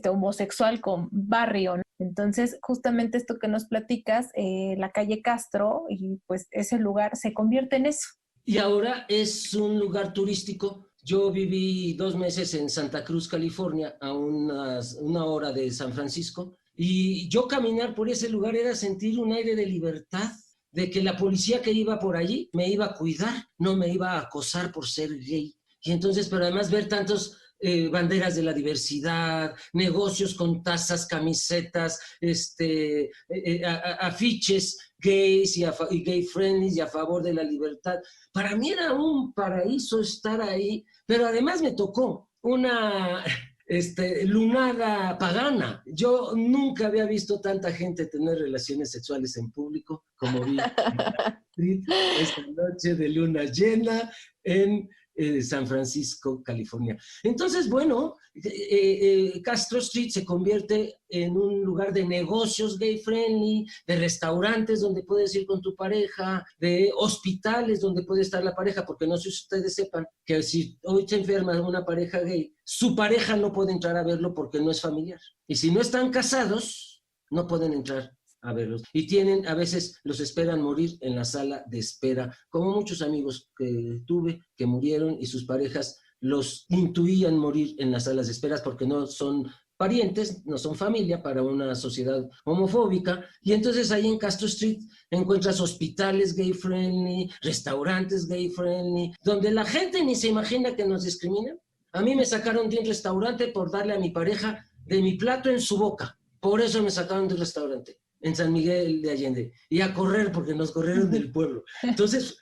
homosexual con barrio, ¿no? Entonces, justamente esto que nos platicas, la calle Castro, y pues ese lugar se convierte en eso. Y ahora es un lugar turístico. Yo viví 2 meses en Santa Cruz, California, a una hora de San Francisco, y yo caminar por ese lugar era sentir un aire de libertad, de que la policía que iba por allí me iba a cuidar, no me iba a acosar por ser gay. Y entonces, pero además ver tantos banderas de la diversidad, negocios con tazas, camisetas, afiches gays y gay friendly y a favor de la libertad. Para mí era un paraíso estar ahí, pero además me tocó una lunada pagana. Yo nunca había visto tanta gente tener relaciones sexuales en público como vi esta noche de luna llena en San Francisco, California. Entonces, bueno, Castro Street se convierte en un lugar de negocios gay friendly, de restaurantes donde puedes ir con tu pareja, de hospitales donde puede estar la pareja, porque no sé si ustedes sepan que si hoy se enferma una pareja gay, su pareja no puede entrar a verlo porque no es familiar. Y si no están casados, no pueden entrar a verlos. Y a veces los esperan morir en la sala de espera, como muchos amigos que tuve que murieron y sus parejas los intuían morir en las salas de esperas porque no son parientes, no son familia para una sociedad homofóbica. Y entonces ahí en Castro Street encuentras hospitales gay friendly, restaurantes gay friendly, donde la gente ni se imagina que nos discriminan. A mí me sacaron de un restaurante por darle a mi pareja de mi plato en su boca. Por eso me sacaron del restaurante en San Miguel de Allende. Y a correr porque nos corrieron del pueblo. Entonces,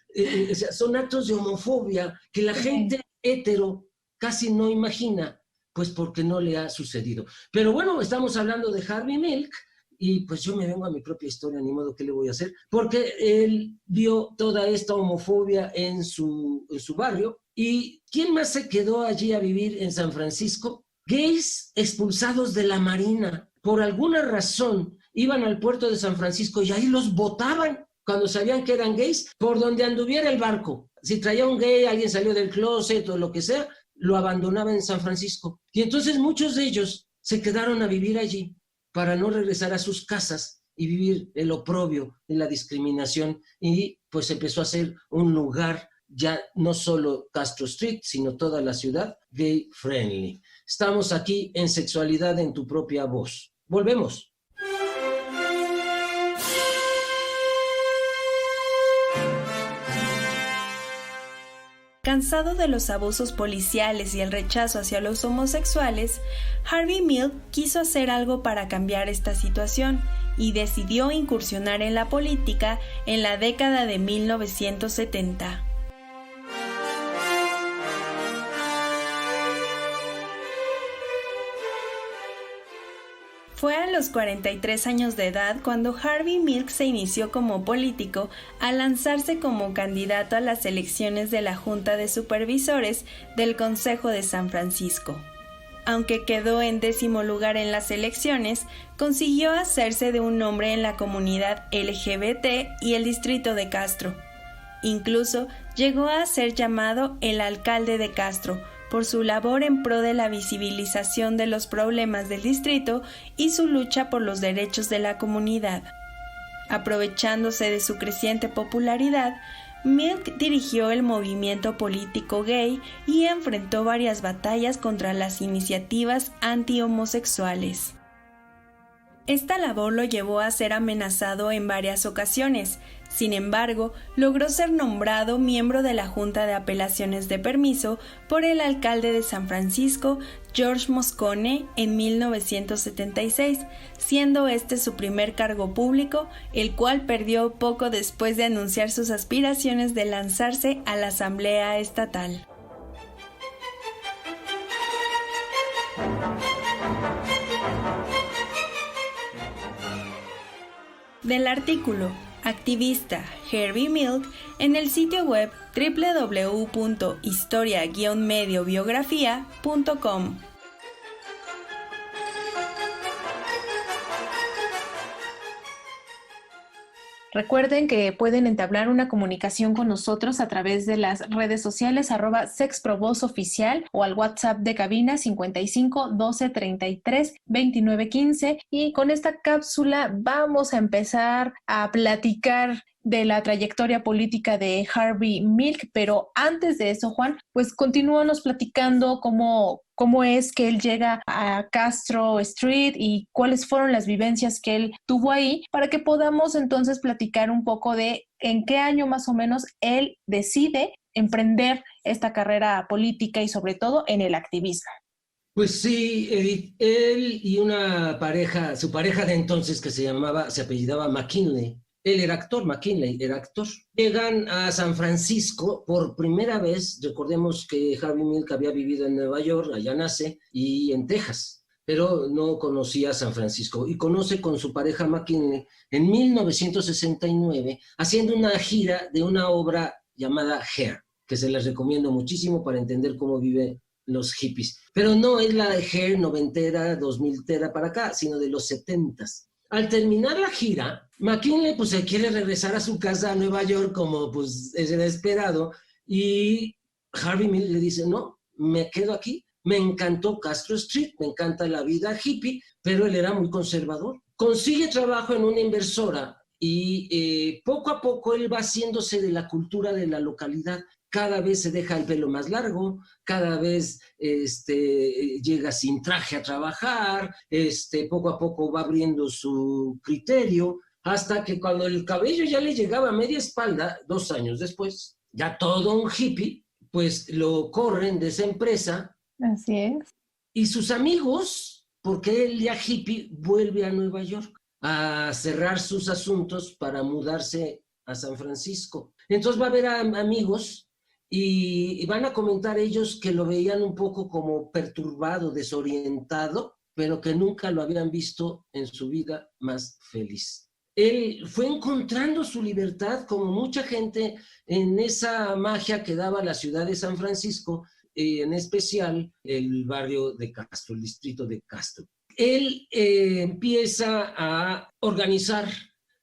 son actos de homofobia que la gente hetero casi no imagina, pues porque no le ha sucedido. Pero bueno, estamos hablando de Harvey Milk y pues yo me vengo a mi propia historia, ni modo, ¿qué le voy a hacer? Porque él vio toda esta homofobia en su barrio. ¿Y quién más se quedó allí a vivir en San Francisco? Gays expulsados de la Marina. Por alguna razón iban al puerto de San Francisco y ahí los botaban cuando sabían que eran gays, por donde anduviera el barco. Si traía un gay, alguien salió del closet o lo que sea, lo abandonaba en San Francisco. Y entonces muchos de ellos se quedaron a vivir allí para no regresar a sus casas y vivir el oprobio y la discriminación. Y pues empezó a ser un lugar, ya no solo Castro Street, sino toda la ciudad, gay friendly. Estamos aquí en Sexualidad en tu propia voz. Volvemos. Cansado de los abusos policiales y el rechazo hacia los homosexuales, Harvey Milk quiso hacer algo para cambiar esta situación y decidió incursionar en la política en la década de 1970. Fue a los 43 años de edad cuando Harvey Milk se inició como político al lanzarse como candidato a las elecciones de la Junta de Supervisores del Consejo de San Francisco. Aunque quedó en 10º lugar en las elecciones, consiguió hacerse de un nombre en la comunidad LGBT y el distrito de Castro. Incluso llegó a ser llamado el alcalde de Castro, por su labor en pro de la visibilización de los problemas del distrito y su lucha por los derechos de la comunidad. Aprovechándose de su creciente popularidad, Milk dirigió el movimiento político gay y enfrentó varias batallas contra las iniciativas anti-homosexuales. Esta labor lo llevó a ser amenazado en varias ocasiones. Sin embargo, logró ser nombrado miembro de la Junta de Apelaciones de Permiso por el alcalde de San Francisco, George Moscone, en 1976, siendo este su primer cargo público, el cual perdió poco después de anunciar sus aspiraciones de lanzarse a la Asamblea Estatal. Del artículo activista Harvey Milk en el sitio web www.historia-mediobiografía.com. Recuerden que pueden entablar una comunicación con nosotros a través de las redes sociales @sexprovozoficial o al WhatsApp de cabina 55 12 33 29 15, y con esta cápsula vamos a empezar a platicar de la trayectoria política de Harvey Milk, pero antes de eso, Juan, pues continúanos platicando cómo es que él llega a Castro Street y cuáles fueron las vivencias que él tuvo ahí, para que podamos entonces platicar un poco de en qué año más o menos él decide emprender esta carrera política y sobre todo en el activismo. Pues sí, Edith, él y una pareja, su pareja de entonces que se apellidaba McKinley. Él era actor, McKinley era actor. Llegan a San Francisco por primera vez. Recordemos que Harvey Milk había vivido en Nueva York, allá nace, y en Texas, pero no conocía San Francisco. Y conoce con su pareja McKinley en 1969, haciendo una gira de una obra llamada Hair, que se les recomiendo muchísimo para entender cómo viven los hippies. Pero no es la de Hair noventera, 2000tera para acá, sino de los 70s. Al terminar la gira, McKinley pues se quiere regresar a su casa a Nueva York como pues era esperado, y Harvey Milk le dice, no, me quedo aquí, me encantó Castro Street, me encanta la vida hippie, pero él era muy conservador. Consigue trabajo en una inversora y poco a poco él va haciéndose de la cultura de la localidad. cada vez se deja el pelo más largo, cada vez llega sin traje a trabajar, poco a poco va abriendo su criterio, hasta que cuando el cabello ya le llegaba a media espalda, 2 años después, ya todo un hippie, pues lo corren de esa empresa. Así es. Y sus amigos, porque él ya hippie, vuelve a Nueva York a cerrar sus asuntos para mudarse a San Francisco. Entonces va a ver a amigos y van a comentar ellos que lo veían un poco como perturbado, desorientado, pero que nunca lo habían visto en su vida más feliz. Él fue encontrando su libertad, como mucha gente, en esa magia que daba la ciudad de San Francisco, en especial el barrio de Castro, el distrito de Castro. Él empieza a organizar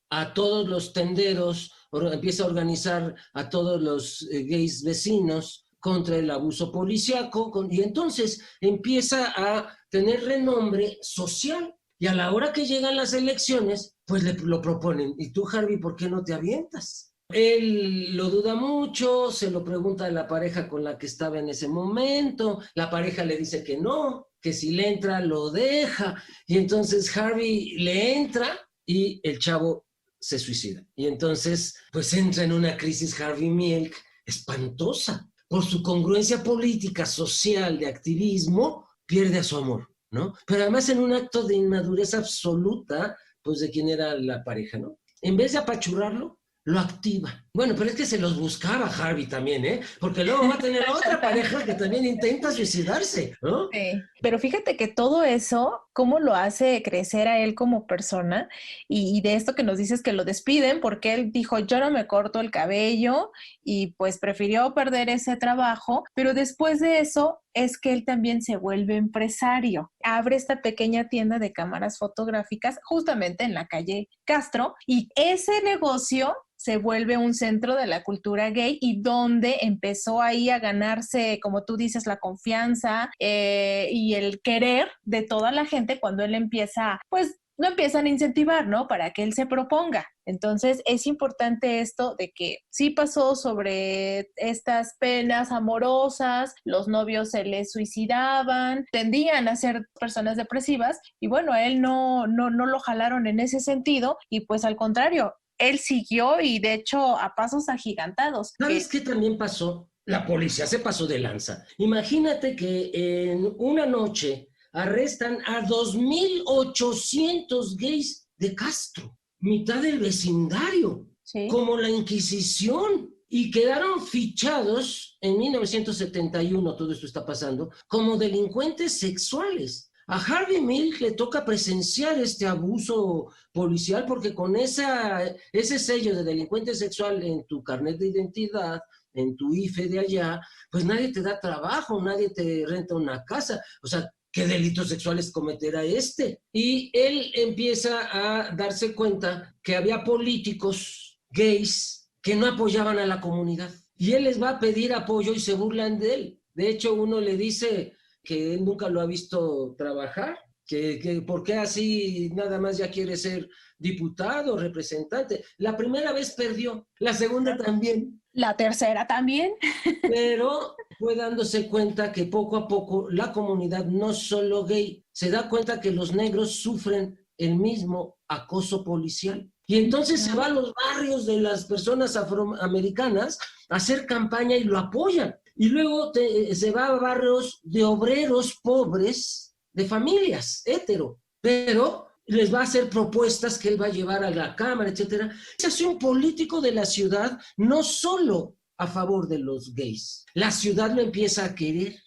a todos los tenderos, empieza a organizar a todos los gays vecinos contra el abuso policíaco, y entonces empieza a tener renombre social. Y a la hora que llegan las elecciones, pues lo proponen. ¿Y tú, Harvey, por qué no te avientas? Él lo duda mucho, se lo pregunta a la pareja con la que estaba en ese momento, la pareja le dice que no, que si le entra lo deja, y entonces Harvey le entra y el chavo se suicida. Y entonces, pues entra en una crisis Harvey Milk espantosa. Por su congruencia política, social, de activismo, pierde a su amor, ¿no? Pero además en un acto de inmadurez absoluta, pues de quién era la pareja, ¿no? En vez de apachurrarlo, lo activa. Bueno, pero es que se los buscaba Harvey también, ¿eh? Porque luego va a tener otra pareja que también intenta suicidarse, ¿no? Sí, pero fíjate que todo eso, cómo lo hace crecer a él como persona, y de esto que nos dices que lo despiden porque él dijo, yo no me corto el cabello, y pues prefirió perder ese trabajo, pero después de eso es que él también se vuelve empresario. Abre esta pequeña tienda de cámaras fotográficas justamente en la calle Castro, y ese negocio se vuelve un centro de la cultura gay y donde empezó ahí a ganarse, como tú dices, la confianza y el querer de toda la gente cuando él empieza, pues lo empiezan a incentivar, ¿no? Para que él se proponga. Entonces es importante esto de que sí pasó sobre estas penas amorosas, los novios se les suicidaban, tendían a ser personas depresivas y bueno, a él no lo jalaron en ese sentido y pues al contrario, él siguió y de hecho a pasos agigantados. ¿Sabes qué también pasó? La policía se pasó de lanza. Imagínate que en una noche arrestan a 2,800 gays de Castro, mitad del vecindario, ¿sí? Como la Inquisición, y quedaron fichados en 1971, todo esto está pasando, como delincuentes sexuales. A Harvey Milk le toca presenciar este abuso policial porque con ese sello de delincuente sexual en tu carnet de identidad, en tu IFE de allá, pues nadie te da trabajo, nadie te renta una casa. O sea, ¿qué delitos sexuales cometerá este? Y él empieza a darse cuenta que había políticos gays que no apoyaban a la comunidad. Y él les va a pedir apoyo y se burlan de él. De hecho, uno le dice que él nunca lo ha visto trabajar, que por qué así nada más ya quiere ser diputado, representante. La primera vez perdió, la segunda también. La tercera también. Pero fue dándose cuenta que poco a poco la comunidad, no solo gay, se da cuenta que los negros sufren el mismo acoso policial. Y entonces se va a los barrios de las personas afroamericanas a hacer campaña y lo apoyan. Y luego se va a barrios de obreros pobres, de familias hetero, pero les va a hacer propuestas que él va a llevar a la Cámara, etcétera. Se hace un político de la ciudad, no solo a favor de los gays. La ciudad lo empieza a querer.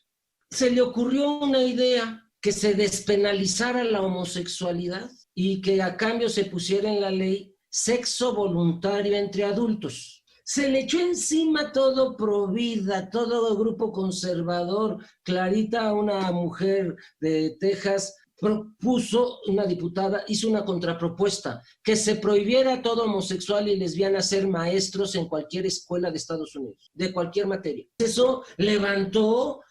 Se le ocurrió una idea, que se despenalizara la homosexualidad y que a cambio se pusiera en la ley sexo voluntario entre adultos. Se le echó encima todo Provida, todo grupo conservador. Clarita, una mujer de Texas, propuso, una diputada, hizo una contrapropuesta, que se prohibiera a todo homosexual y lesbiana ser maestros en cualquier escuela de Estados Unidos, de cualquier materia. Eso levantó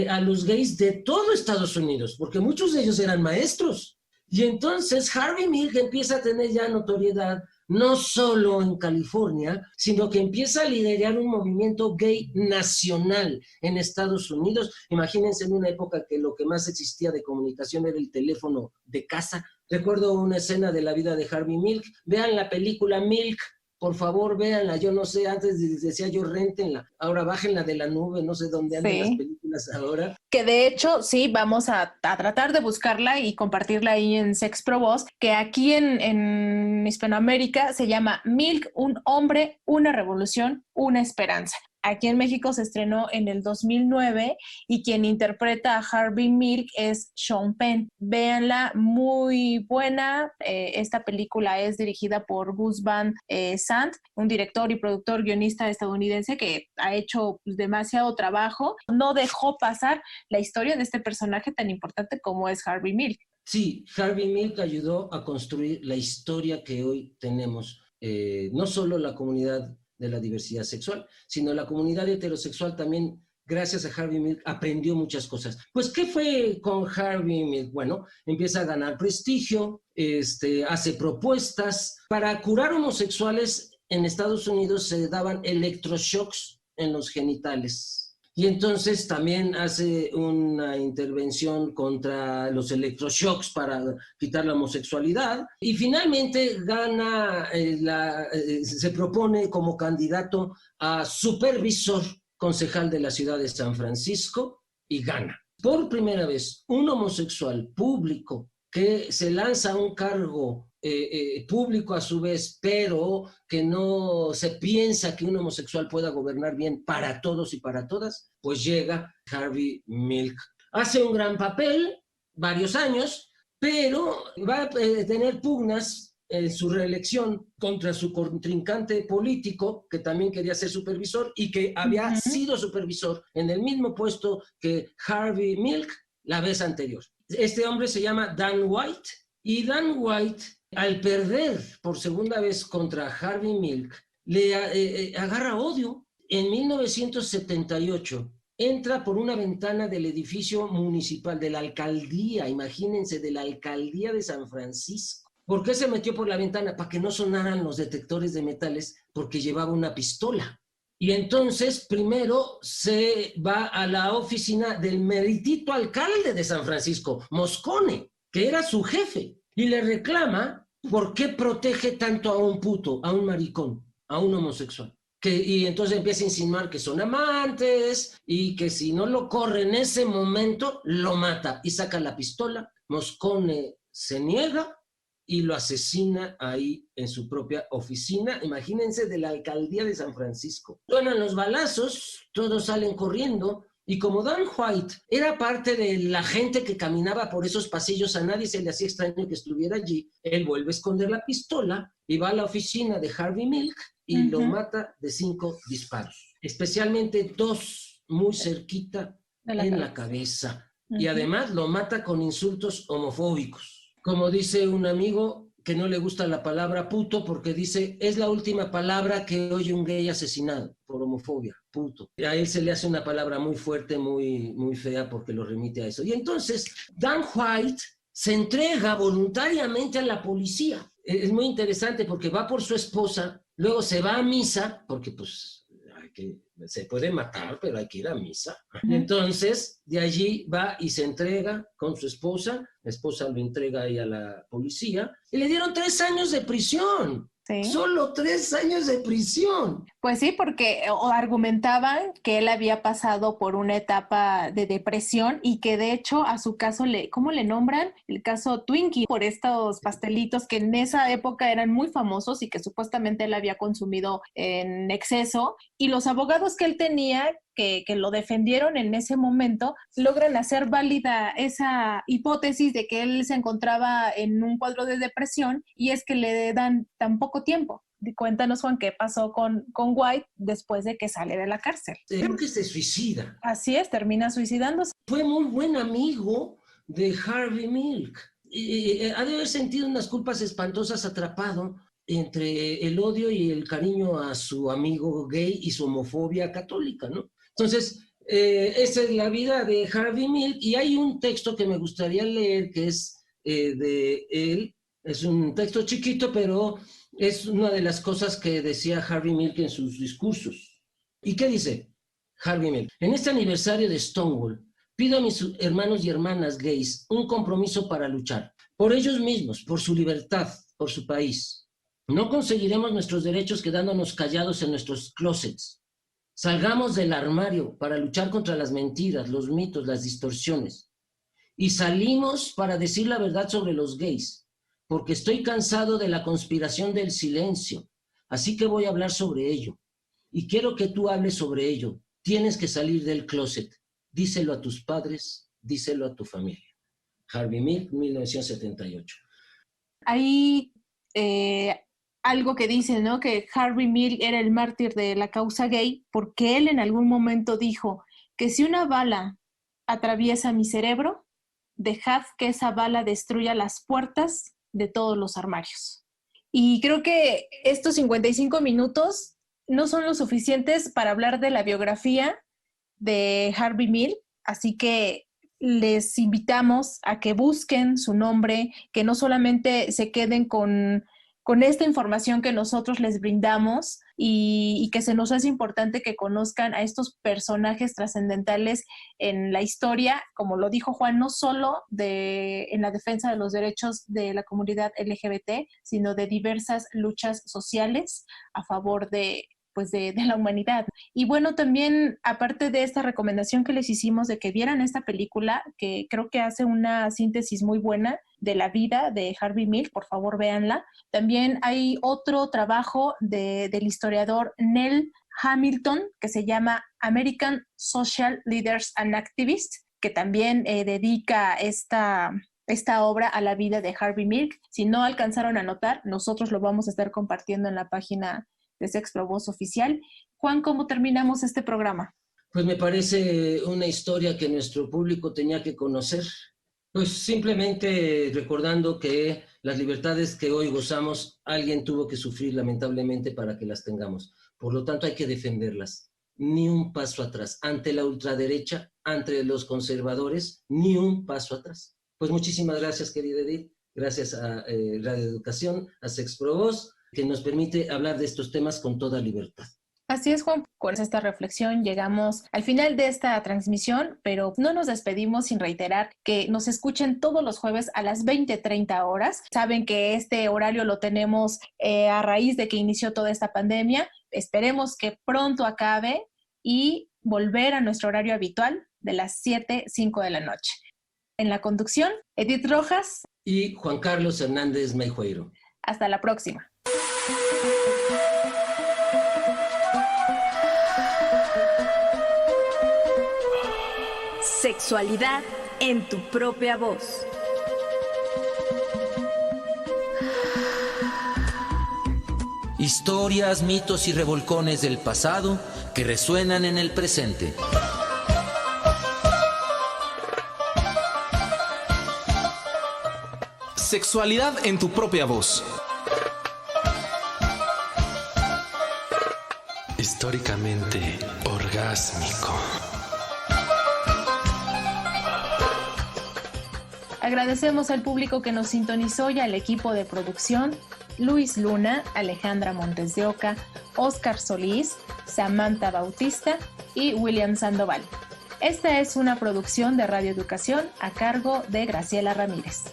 a los gays de todo Estados Unidos, porque muchos de ellos eran maestros. Y entonces Harvey Milk empieza a tener ya notoriedad no solo en California, sino que empieza a liderar un movimiento gay nacional en Estados Unidos. Imagínense en una época que lo que más existía de comunicación era el teléfono de casa. Recuerdo una escena de la vida de Harvey Milk. Vean la película Milk, por favor, véanla. Yo no sé, antes decía yo réntenla, ahora bájenla de la nube, no sé dónde andan las películas ahora. Que de hecho, sí, vamos a tratar de buscarla y compartirla ahí en Sex Pro Voz, que aquí en Hispanoamérica se llama Milk, un hombre, una revolución, una esperanza. Aquí en México se estrenó en el 2009 y quien interpreta a Harvey Milk es Sean Penn. Véanla, muy buena. Esta película es dirigida por Gus Van Sant, un director y productor guionista estadounidense que ha hecho demasiado trabajo. No dejó pasar la historia de este personaje tan importante como es Harvey Milk. Sí, Harvey Milk ayudó a construir la historia que hoy tenemos. No solo la comunidad de la diversidad sexual, sino la comunidad heterosexual también, gracias a Harvey Milk, aprendió muchas cosas. Pues, ¿qué fue con Harvey Milk? Bueno, empieza a ganar prestigio, hace propuestas. Para curar homosexuales en Estados Unidos se daban electroshocks en los genitales. Y entonces también hace una intervención contra los electroshocks para quitar la homosexualidad. Y finalmente gana, se propone como candidato a supervisor concejal de la ciudad de San Francisco y gana. Por primera vez, un homosexual público que se lanza a un cargo público a su vez, pero que no se piensa que un homosexual pueda gobernar bien para todos y para todas, pues llega Harvey Milk. Hace un gran papel, varios años, pero va a tener pugnas en su reelección contra su contrincante político, que también quería ser supervisor y que había sido supervisor en el mismo puesto que Harvey Milk la vez anterior. Este hombre se llama Dan White, y Dan White, al perder por segunda vez contra Harvey Milk, le agarra odio. En 1978 entra por una ventana del edificio municipal de la alcaldía, imagínense, de la alcaldía de San Francisco. ¿Por qué se metió por la ventana? Para que no sonaran los detectores de metales, porque llevaba una pistola. Y entonces primero se va a la oficina del meritito alcalde de San Francisco, Moscone, que era su jefe, y le reclama por qué protege tanto a un puto, a un maricón, a un homosexual. Y entonces empieza a insinuar que son amantes y que si no lo corre en ese momento, lo mata. Y saca la pistola, Moscone se niega y lo asesina ahí en su propia oficina, imagínense, de la alcaldía de San Francisco. Suenan los balazos, todos salen corriendo, y como Dan White era parte de la gente que caminaba por esos pasillos, a nadie se le hacía extraño que estuviera allí, él vuelve a esconder la pistola y va a la oficina de Harvey Milk y lo mata de 5 disparos, especialmente 2 muy cerquita en la cabeza. Y además lo mata con insultos homofóbicos. Como dice un amigo que no le gusta la palabra puto porque dice, es la última palabra que oye un gay asesinado por homofobia, puto. Y a él se le hace una palabra muy fuerte, muy, muy fea porque lo remite a eso. Y entonces Dan White se entrega voluntariamente a la policía. Es muy interesante porque va por su esposa, luego se va a misa, porque pues se puede matar, pero hay que ir a misa. Entonces, de allí va y se entrega con su esposa. La esposa lo entrega ahí a la policía y le dieron 3 años de prisión. ¿Sí? Solo 3 años de prisión. Pues sí, porque argumentaban que él había pasado por una etapa de depresión y que de hecho a su caso, ¿cómo le nombran? El caso Twinkie, por estos pastelitos que en esa época eran muy famosos y que supuestamente él había consumido en exceso. Y los abogados que él tenía, que lo defendieron en ese momento, logran hacer válida esa hipótesis de que él se encontraba en un cuadro de depresión, y es que le dan tan poco tiempo. Cuéntanos, Juan, qué pasó con White después de que sale de la cárcel. Creo que se suicida. Así es, termina suicidándose. Fue muy buen amigo de Harvey Milk. Ha de haber sentido unas culpas espantosas atrapado entre el odio y el cariño a su amigo gay y su homofobia católica, ¿no? Entonces, esa es la vida de Harvey Milk, y hay un texto que me gustaría leer que es de él, Es un texto chiquito, pero es una de las cosas que decía Harvey Milk en sus discursos. ¿Y qué dice Harvey Milk? En este aniversario de Stonewall, pido a mis hermanos y hermanas gays un compromiso para luchar por ellos mismos, por su libertad, por su país. No conseguiremos nuestros derechos quedándonos callados en nuestros closets. Salgamos del armario para luchar contra las mentiras, los mitos, las distorsiones. Y salimos para decir la verdad sobre los gays, porque estoy cansado de la conspiración del silencio. Así que voy a hablar sobre ello. Y quiero que tú hables sobre ello. Tienes que salir del closet. Díselo a tus padres, díselo a tu familia. Harvey Milk, 1978. Hay algo que dice, ¿no? Que Harvey Milk era el mártir de la causa gay porque él en algún momento dijo que si una bala atraviesa mi cerebro, dejad que esa bala destruya las puertas de todos los armarios. Y creo que estos 55 minutos no son lo suficientes para hablar de la biografía de Harvey Milk, así que les invitamos a que busquen su nombre, que no solamente se queden con esta información que nosotros les brindamos y que se nos hace importante que conozcan a estos personajes trascendentales en la historia, como lo dijo Juan, no solo en la defensa de los derechos de la comunidad LGBT, sino de diversas luchas sociales a favor de la humanidad. Y bueno, también, aparte de esta recomendación que les hicimos de que vieran esta película, que creo que hace una síntesis muy buena de la vida de Harvey Milk, por favor véanla. También hay otro trabajo del historiador Neil Hamilton que se llama American Social Leaders and Activists, que también dedica esta obra a la vida de Harvey Milk. Si no alcanzaron a notar, nosotros lo vamos a estar compartiendo en la página de Sex Pro Voz Oficial. Juan, ¿cómo terminamos este programa? Pues me parece una historia que nuestro público tenía que conocer. Pues simplemente recordando que las libertades que hoy gozamos, alguien tuvo que sufrir lamentablemente para que las tengamos. Por lo tanto, hay que defenderlas. Ni un paso atrás. Ante la ultraderecha, ante los conservadores, ni un paso atrás. Pues muchísimas gracias, querida Edith. Gracias a Radio Educación, a Sex Pro Voz, que nos permite hablar de estos temas con toda libertad. Así es, Juan. Con esta reflexión llegamos al final de esta transmisión, pero no nos despedimos sin reiterar que nos escuchen todos los jueves a las 20:30 horas. Saben que este horario lo tenemos a raíz de que inició toda esta pandemia. Esperemos que pronto acabe y volver a nuestro horario habitual de las 7:05 de la noche. En la conducción, Edith Rojas y Juan Carlos Hernández Meijueiro. Hasta la próxima. Sexualidad en tu propia voz. Historias, mitos y revolcones del pasado que resuenan en el presente. Sexualidad en tu propia voz. Históricamente orgásmico. Agradecemos al público que nos sintonizó y al equipo de producción: Luis Luna, Alejandra Montes de Oca, Óscar Solís, Samantha Bautista y William Sandoval. Esta es una producción de Radio Educación a cargo de Graciela Ramírez.